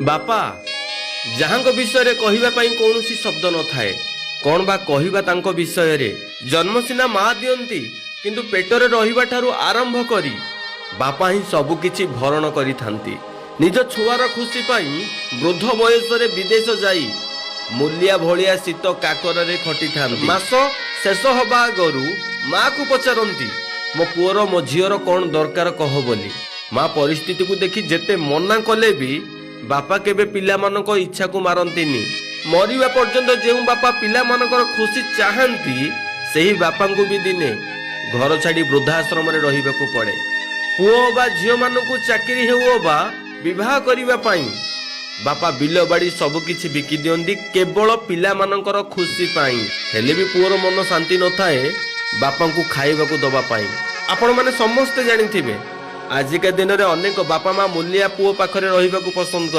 बापा जहां विषय कहवा कौन शब्द न थाए कौन बा कहवा तांको विषय रे जन्म सिना माँ दियंती किंतु पेटरे रहिबा ठारू आरंभ करी बापा ही सबु किछि भरण करि थांती। निज छुआर खुशी पाई वृद्ध बयस रे विदेश जाई मूलिया भलिया शीत काकर रे खटी थांती। मास शेष हबा आगरु माँ को पचारंती मो पुअर मो झीर कौन दरकार कह बोली। माँ परिस्थिति को देखी जेते मना कले भी बापा केबे पिला मानक इच्छा को मारंतीनी। मरिबा पर्यंत जेउ बापा पिला मानकर खुशी चाहंती सेही बापा को भी दिने घर छाड़ी वृद्धाश्रम रे रहिबाकू पड़े। पुओ बा झियो मानकू चाकरी हेउ बा विवाह करिबा पाई बापा बिल बाड़ी सब किछि बिकी दियंती केवल पिला मानकर खुशी पाई। हेले भी पुओर मन शांति न थाए बापा को खाइबाकू दबा पाई। आपण माने समस्त जानिथिबे आजिका दिन रे अनेक बापा माँ मूलिया पुओ पाखरे रहिबाकू पसंद कर।